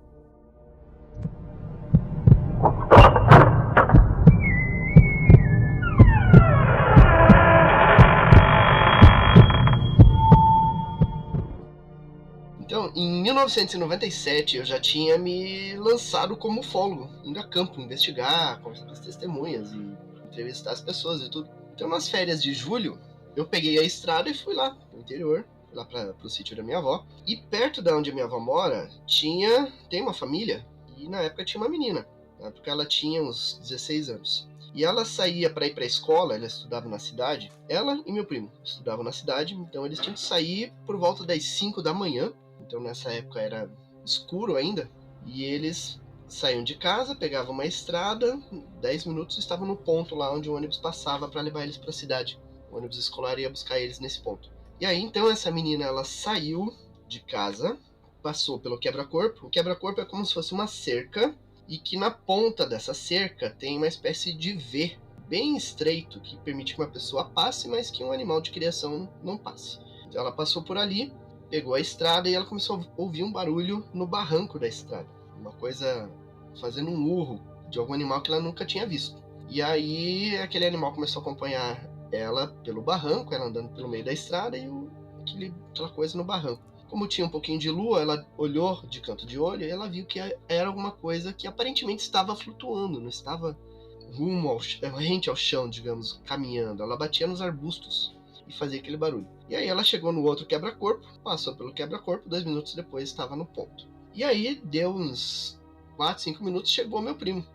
Então, em 1997, eu já tinha me lançado como ufólogo, indo a campo, investigar, conversar com as testemunhas e entrevistar as pessoas e tudo. Então, nas férias de julho, eu peguei a estrada e fui lá pro interior, fui lá pro sítio da minha avó. E perto da onde a minha avó mora, tem uma família, e na época tinha uma menina, na época ela tinha uns 16 anos. E ela saía para ir para a escola, ela estudava na cidade, ela e meu primo estudavam na cidade, então eles tinham que sair por volta das 5 da manhã. Então nessa época era escuro ainda, e eles saíam de casa, pegavam uma estrada, 10 minutos estavam no ponto lá onde o ônibus passava para levar eles para a cidade. O ônibus escolar ia buscar eles nesse ponto. E aí então essa menina, ela saiu de casa, passou pelo quebra-corpo. O quebra-corpo é como se fosse uma cerca, e que na ponta dessa cerca tem uma espécie de V bem estreito que permite que uma pessoa passe, mas que um animal de criação não passe. Então ela passou por ali, pegou a estrada e ela começou a ouvir um barulho no barranco da estrada. Uma coisa fazendo um urro de algum animal que ela nunca tinha visto. E aí aquele animal começou a acompanhar ela pelo barranco, ela andando pelo meio da estrada e aquela coisa no barranco. Como tinha um pouquinho de lua, ela olhou de canto de olho e ela viu que era alguma coisa que aparentemente estava flutuando, não estava rente ao chão, digamos, caminhando. Ela batia nos arbustos e fazia aquele barulho. E aí ela chegou no outro quebra-corpo, passou pelo quebra-corpo, 2 minutos depois estava no ponto. E aí deu uns 4, 5 minutos, chegou meu primo.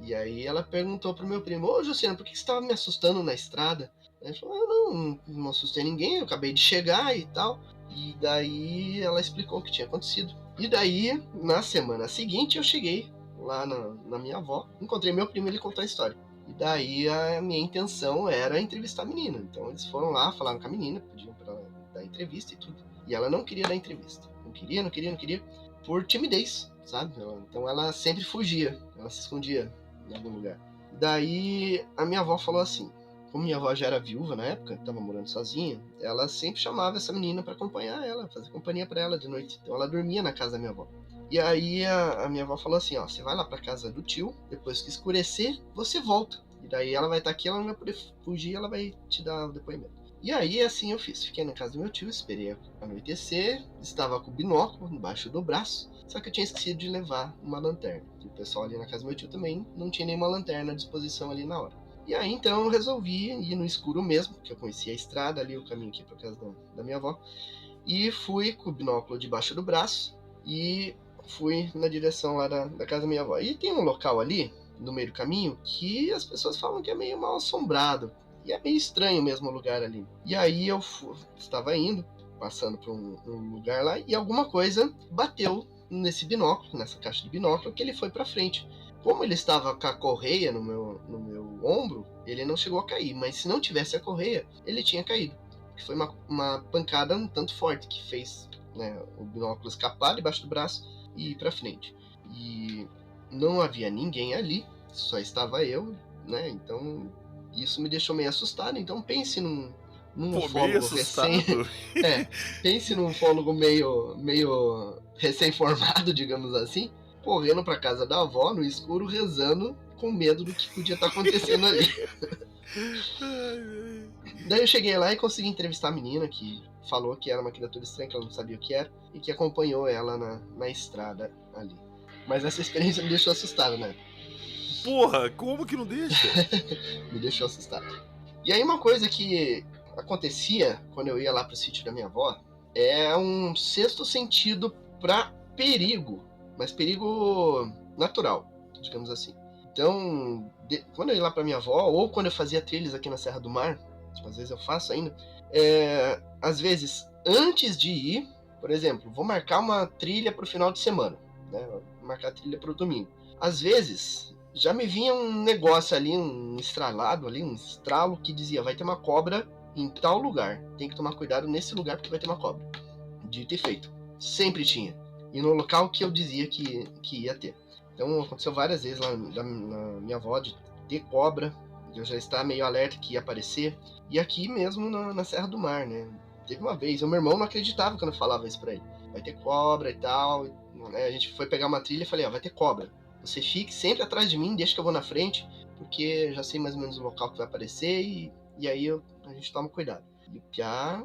E aí ela perguntou pro meu primo: ô Josiano, por que você estava me assustando na estrada? Ele falou: eu não assustei ninguém, eu acabei de chegar e tal. E daí ela explicou o que tinha acontecido. E daí, na semana seguinte, eu cheguei lá na minha avó, encontrei meu primo e ele contou a história. E daí a minha intenção era entrevistar a menina. Então eles foram lá, falaram com a menina, pediam pra ela dar entrevista e tudo. E ela não queria dar entrevista. Não queria, por timidez, sabe? Então ela sempre fugia, ela se escondia em algum lugar. E daí a minha avó falou assim: como minha avó já era viúva na época, estava morando sozinha, ela sempre chamava essa menina para acompanhar ela, fazer companhia para ela de noite. Então ela dormia na casa da minha avó. E aí a minha avó falou assim: ó, você vai lá para casa do tio, depois que escurecer, você volta. E daí ela vai estar aqui, ela não vai poder fugir, ela vai te dar o depoimento. E aí assim eu fiz, fiquei na casa do meu tio, esperei anoitecer, estava com o binóculo embaixo do braço, só que eu tinha esquecido de levar uma lanterna. E o pessoal ali na casa do meu tio também não tinha nenhuma lanterna à disposição ali na hora. E aí então eu resolvi ir no escuro mesmo, porque eu conhecia a estrada ali, o caminho aqui para casa da minha avó. E fui com o binóculo debaixo do braço e fui na direção lá da casa da minha avó. E tem um local ali, no meio do caminho, que as pessoas falam que é meio mal assombrado. E é meio estranho mesmo o lugar ali. E aí eu estava indo, passando por um lugar lá, e alguma coisa bateu nesse binóculo, nessa caixa de binóculo, que ele foi para frente. Como ele estava com a correia no meu ombro, ele não chegou a cair. Mas se não tivesse a correia, ele tinha caído. Foi uma pancada um tanto forte que fez, né, o binóculo escapar debaixo do braço e ir para frente. E não havia ninguém ali, só estava eu, né? Então isso me deixou meio assustado. Então pense num ufólogo pense num ufólogo meio recém-formado, digamos assim, correndo pra casa da avó no escuro, rezando, com medo do que podia estar acontecendo ali. Daí eu cheguei lá e consegui entrevistar a menina, que falou que era uma criatura estranha, que ela não sabia o que era, e que acompanhou ela na estrada ali. Mas essa experiência me deixou assustado, né? Porra, como que não deixa? Me deixou assustado. E aí uma coisa que acontecia quando eu ia lá pro sítio da minha avó é um sexto sentido pra perigo, mas perigo natural, digamos assim. Então, quando eu ia lá pra minha avó, ou quando eu fazia trilhas aqui na Serra do Mar, tipo, às vezes eu faço ainda, às vezes, antes de ir, por exemplo, vou marcar uma trilha pro final de semana, né? Vou marcar a trilha pro domingo. Às vezes, já me vinha um negócio ali, um estralado ali, um estralo que dizia, vai ter uma cobra em tal lugar. Tem que tomar cuidado nesse lugar porque vai ter uma cobra. Dito e feito. Sempre tinha. E no local que eu dizia que ia ter. Então aconteceu várias vezes lá na minha avó de ter cobra. Eu já estava meio alerta que ia aparecer. E aqui mesmo na Serra do Mar, né? Teve uma vez, o meu irmão não acreditava quando eu falava isso pra ele. Vai ter cobra e tal. Né? A gente foi pegar uma trilha e falei, vai ter cobra. Você fique sempre atrás de mim, deixa que eu vou na frente, porque eu já sei mais ou menos o local que vai aparecer e aí a gente toma cuidado. E o Piá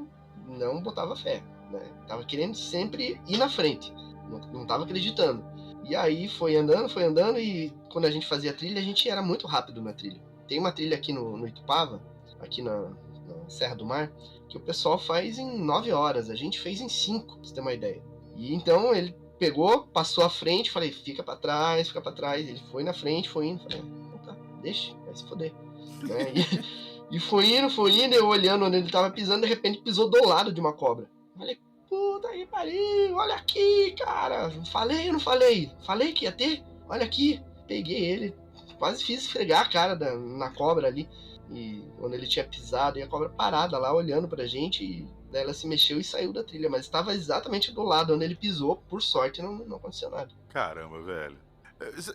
não botava fé, né? Tava querendo sempre ir na frente, não tava acreditando. E aí foi andando e quando a gente fazia trilha, a gente era muito rápido na trilha. Tem uma trilha aqui no Itupava, aqui na Serra do Mar, que o pessoal faz em 9 horas, a gente fez em 5, pra você ter uma ideia. E então ele pegou, passou à frente, falei, fica pra trás. Ele foi na frente, foi indo, falei, então tá, deixa, vai se foder. Né? E foi indo, eu olhando onde ele tava pisando, de repente pisou do lado de uma cobra. Falei, puta que pariu, olha aqui, cara. Falei ou não falei? Falei que ia ter? Olha aqui. Peguei ele, quase fiz esfregar a cara na cobra ali. E quando ele tinha pisado, e a cobra parada lá, olhando pra gente, e daí ela se mexeu e saiu da trilha, mas estava exatamente do lado onde ele pisou, por sorte não aconteceu nada. Caramba, velho.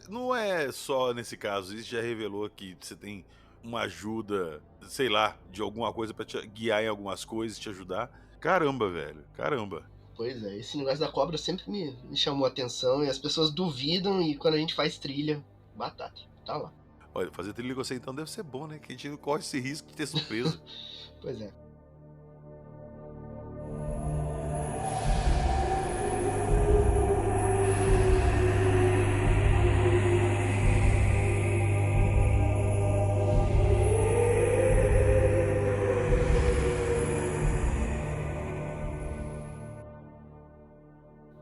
Não é só nesse caso, isso já revelou que você tem uma ajuda, sei lá, de alguma coisa pra te guiar em algumas coisas, te ajudar. Caramba, velho, caramba. Pois é, esse negócio da cobra sempre me chamou a atenção, e as pessoas duvidam, e quando a gente faz trilha, batata, tá lá. Olha, fazer trilha com você então deve ser bom, né? Que a gente não corre esse risco de ter surpresa. Pois é.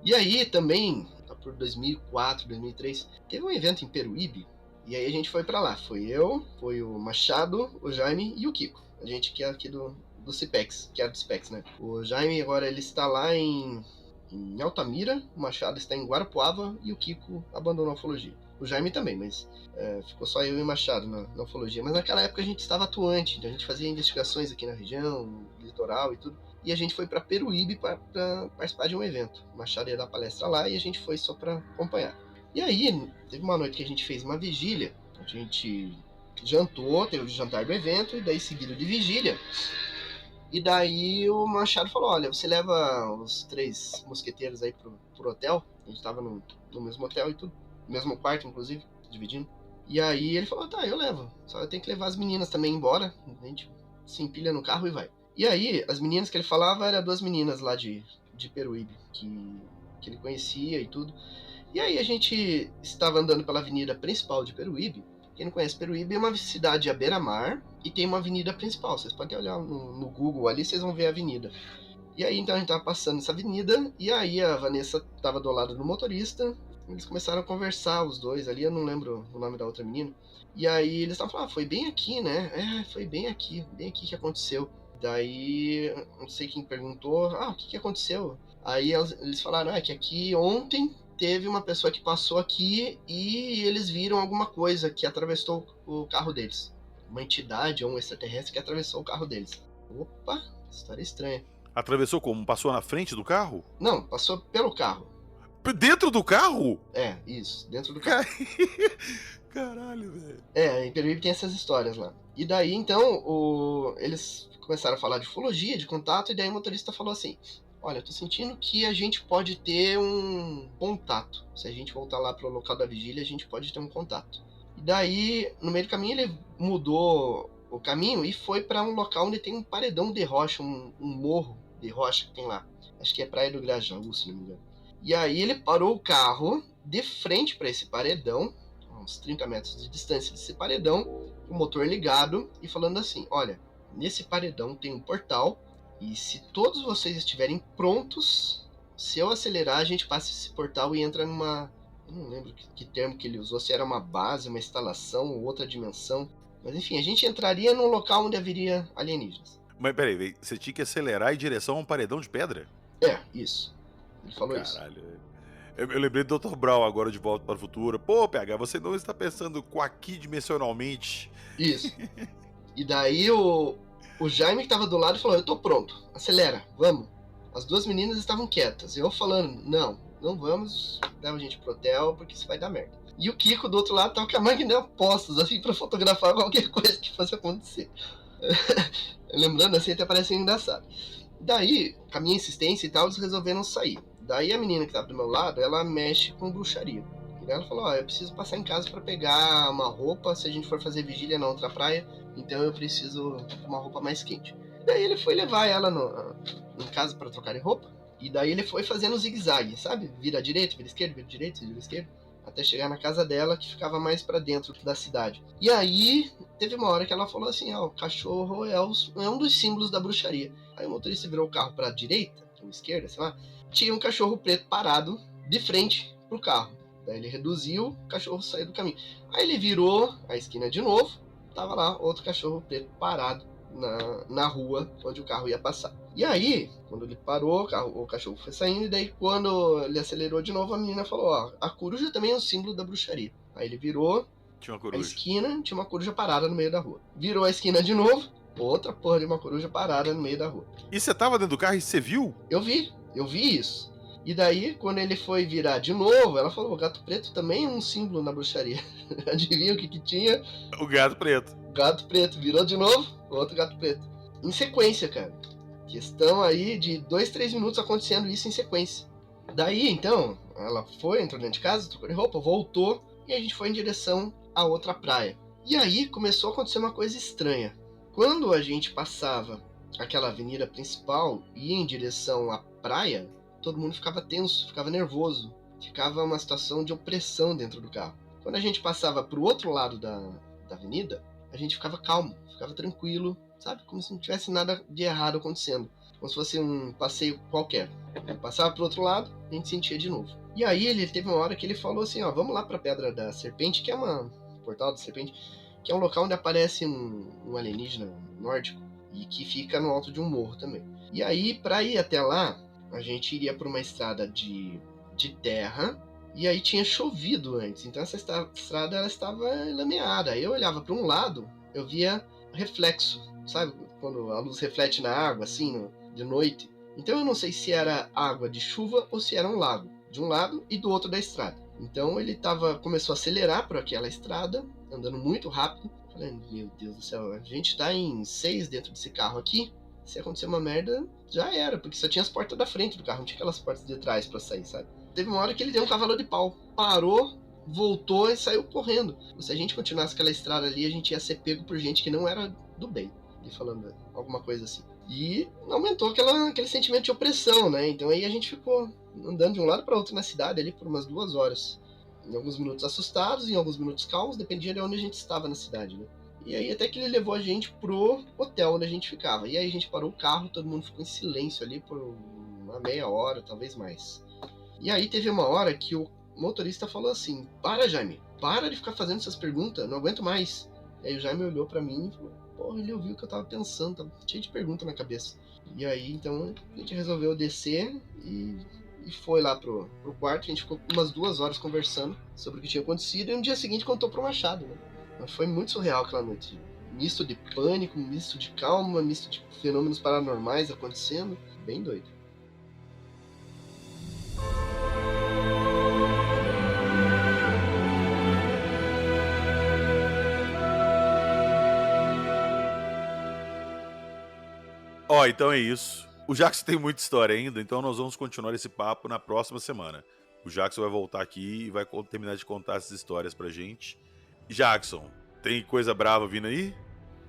E aí também, por 2004, 2003, teve um evento em Peruíbe, e aí a gente foi pra lá. Foi eu, foi o Machado, o Jaime e o Kiko. A gente que é aqui do CIPEX, que era do CIPEX, né? O Jaime agora ele está lá em Altamira, o Machado está em Guarapuava e o Kiko abandonou a ufologia. O Jaime também, mas ficou só eu e o Machado na ufologia. Mas naquela época a gente estava atuante, então a gente fazia investigações aqui na região, no litoral e tudo. E a gente foi para Peruíbe para participar de um evento. O Machado ia dar palestra lá e a gente foi só para acompanhar. E aí, teve uma noite que a gente fez uma vigília, a gente jantou, teve o jantar do evento, e daí seguido de vigília. E daí o Machado falou, olha, você leva os 3 mosqueteiros aí pro hotel, a gente tava no mesmo hotel e tudo, no mesmo quarto, inclusive, dividindo. E aí ele falou, tá, eu levo, só eu tenho que levar as meninas também embora, a gente se empilha no carro e vai. E aí, as meninas que ele falava eram 2 meninas lá de Peruíbe, que ele conhecia e tudo. E aí a gente estava andando pela avenida principal de Peruíbe. Quem não conhece Peruíbe é uma cidade à beira-mar e tem uma avenida principal. Vocês podem olhar no Google ali, vocês vão ver a avenida. E aí então a gente estava passando essa avenida e aí a Vanessa estava do lado do motorista. Eles começaram a conversar, os dois ali, eu não lembro o nome da outra menina. E aí eles estavam falando, foi bem aqui, né? Foi bem aqui que aconteceu. Daí, não sei quem perguntou, o que aconteceu? Aí eles falaram, que aqui ontem teve uma pessoa que passou aqui e eles viram alguma coisa que atravessou o carro deles. Uma entidade ou um extraterrestre que atravessou o carro deles. Opa, história estranha. Atravessou como? Passou na frente do carro? Não, passou pelo carro. Dentro do carro? Isso, dentro do carro. Caralho, velho. Em Peruíbe tem essas histórias lá. E daí, então, eles começaram a falar de ufologia, de contato, e daí o motorista falou assim, olha, eu tô sentindo que a gente pode ter um contato. Se a gente voltar lá pro local da vigília, a gente pode ter um contato. E daí, no meio do caminho, ele mudou o caminho e foi para um local onde tem um paredão de rocha, um morro de rocha que tem lá. Acho que é Praia do Grajaú, se não me engano. E aí ele parou o carro de frente para esse paredão, uns 30 metros de distância desse paredão, o motor ligado e falando assim, olha, nesse paredão tem um portal e se todos vocês estiverem prontos, se eu acelerar, a gente passa esse portal e entra numa... Eu não lembro que termo que ele usou, se era uma base, uma instalação ou outra dimensão. Mas enfim, a gente entraria num local onde haveria alienígenas. Mas peraí, você tinha que acelerar em direção a um paredão de pedra? Isso. Ele falou isso. Caralho. Eu lembrei do Dr. Brown agora de Volta para o Futuro. Pô, PH, você não está pensando dimensionalmente? Isso. E daí o Jaime que tava do lado falou, eu tô pronto, acelera, vamos. As duas meninas estavam quietas, eu falando, não vamos, leva a gente pro hotel, porque isso vai dar merda. E o Kiko do outro lado tava com a máquina postos, assim, pra fotografar qualquer coisa que fosse acontecer. Lembrando assim, até parece engraçado. Daí, com a minha insistência e tal, eles resolveram sair. Daí a menina que tava do meu lado, ela mexe com bruxaria. E daí ela falou, eu preciso passar em casa pra pegar uma roupa, se a gente for fazer vigília na outra praia, então eu preciso de uma roupa mais quente. Daí ele foi levar ela em casa pra trocar de roupa, e daí ele foi fazendo zigue-zague, sabe? Vira direito, vira esquerdo, vira direito, vira esquerdo, até chegar na casa dela, que ficava mais pra dentro da cidade. E aí, teve uma hora que ela falou assim, o cachorro é um dos símbolos da bruxaria. Aí o motorista virou o carro pra direita, ou esquerda, sei lá, tinha um cachorro preto parado de frente pro carro. Daí ele reduziu, o cachorro saiu do caminho. Aí ele virou a esquina de novo, tava lá outro cachorro preto parado na rua onde o carro ia passar. E aí, quando ele parou, o cachorro foi saindo, e daí quando ele acelerou de novo, a menina falou, a coruja também é um símbolo da bruxaria. Aí ele virou Tinha uma a coruja. esquina, tinha uma coruja parada no meio da rua. Virou a esquina de novo, outra porra de uma coruja parada no meio da rua. E você tava dentro do carro e você viu? Eu vi isso. E daí, quando ele foi virar de novo, ela falou, o gato preto também é um símbolo na bruxaria. Adivinha o que tinha? O gato preto. Gato preto, virou de novo, outro gato preto. Em sequência, cara. Questão aí de 2-3 minutos acontecendo isso em sequência. Daí, então, ela foi, entrou dentro de casa, trocou de roupa, voltou, e a gente foi em direção à outra praia. E aí começou a acontecer uma coisa estranha. Quando a gente passava aquela avenida principal e ia em direção à praia, todo mundo ficava tenso, ficava nervoso, ficava uma situação de opressão dentro do carro. Quando a gente passava pro outro lado da avenida, a gente ficava calmo, ficava tranquilo, sabe? Como se não tivesse nada de errado acontecendo. Como se fosse um passeio qualquer. Ele passava pro outro lado, a gente sentia de novo. E aí ele teve uma hora que ele falou assim, vamos lá pra Pedra da Serpente, que é portal da Serpente, que é um local onde aparece um alienígena nórdico, e que fica no alto de um morro também. E aí, pra ir até lá, a gente iria por uma estrada de terra, e aí tinha chovido antes, então essa estrada ela estava lameada. Eu olhava para um lado, eu via reflexo, sabe? Quando a luz reflete na água, assim, de noite. Então eu não sei se era água de chuva ou se era um lago, de um lado e do outro da estrada. Então ele começou a acelerar por aquela estrada, andando muito rápido. Falei, meu Deus do céu, a gente tá em 6 dentro desse carro aqui. Se acontecer uma merda, já era, porque só tinha as portas da frente do carro, não tinha aquelas portas de trás pra sair, sabe? Teve uma hora que ele deu um cavalo de pau, parou, voltou e saiu correndo. Se a gente continuasse aquela estrada ali, a gente ia ser pego por gente que não era do bem, e falando alguma coisa assim. E aumentou aquele sentimento de opressão, né? Então aí a gente ficou andando de um lado para outro na cidade ali por umas 2 horas. Em alguns minutos assustados, em alguns minutos calmos, dependia de onde a gente estava na cidade, né? E aí até que ele levou a gente pro hotel onde a gente ficava. E aí a gente parou o carro, todo mundo ficou em silêncio ali por uma meia hora, talvez mais. E aí teve uma hora que o motorista falou assim, para, Jaime, para de ficar fazendo essas perguntas, não aguento mais. E aí o Jaime olhou pra mim e falou, porra, ele ouviu o que eu tava pensando, tava cheio de perguntas na cabeça. E aí então a gente resolveu descer e foi lá pro quarto. A gente ficou umas 2 horas conversando sobre o que tinha acontecido, e no dia seguinte contou pro Machado, né? Mas foi muito surreal aquela noite. Misto de pânico, misto de calma, misto de fenômenos paranormais acontecendo. Bem doido. Então é isso. O Jackson tem muita história ainda, então nós vamos continuar esse papo na próxima semana. O Jackson vai voltar aqui e vai terminar de contar essas histórias pra gente. Jackson, tem coisa brava vindo aí?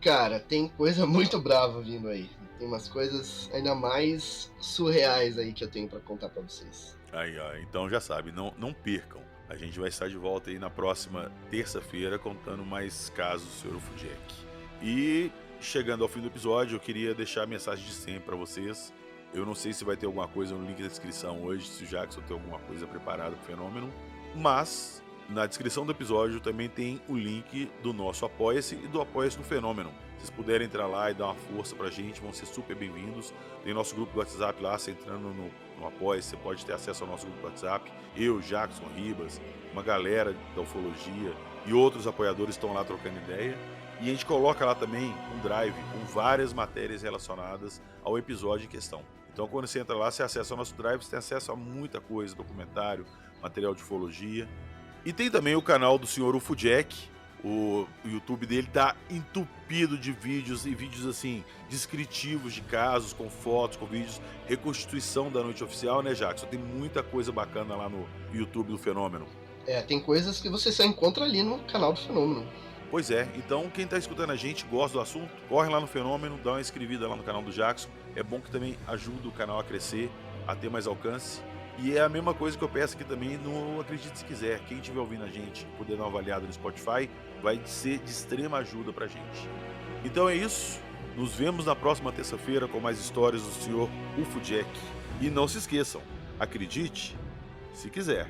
Cara, tem coisa muito brava vindo aí. Tem umas coisas ainda mais surreais aí que eu tenho pra contar pra vocês. Aí, então já sabe, não percam. A gente vai estar de volta aí na próxima terça-feira contando mais casos do Sr. Fujack. E chegando ao fim do episódio, eu queria deixar a mensagem de sempre pra vocês. Eu não sei se vai ter alguma coisa no link da descrição hoje, se o Jackson tem alguma coisa preparada pro fenômeno, mas na descrição do episódio também tem o link do nosso Apoia-se e do Apoia-se no Fenômeno. vocês puderem entrar lá e dar uma força pra gente, vão ser super bem-vindos. Tem nosso grupo do WhatsApp lá, você entrando no Apoia, você pode ter acesso ao nosso grupo do WhatsApp. Eu, Jackson Ribas, uma galera da ufologia e outros apoiadores estão lá trocando ideia. E a gente coloca lá também um drive com várias matérias relacionadas ao episódio em questão. Então quando você entra lá, você acessa o nosso drive, você tem acesso a muita coisa, documentário, material de ufologia. E tem também o canal do Sr. UFO Jack. O YouTube dele tá entupido de vídeos, e vídeos assim, descritivos de casos, com fotos, com vídeos, reconstituição da noite oficial, né, Jackson? Tem muita coisa bacana lá no YouTube do Fenômeno. Tem coisas que você só encontra ali no canal do Fenômeno. Pois é, então quem tá escutando a gente, gosta do assunto, corre lá no Fenômeno, dá uma inscrevida lá no canal do Jackson. É bom que também ajuda o canal a crescer, a ter mais alcance. E é a mesma coisa que eu peço aqui também no Acredite Se Quiser. Quem estiver ouvindo a gente, poder dar uma avaliada no Spotify, vai ser de extrema ajuda pra gente. Então é isso, nos vemos na próxima terça-feira com mais histórias do Sr. UFO Jack. E não se esqueçam, acredite se quiser.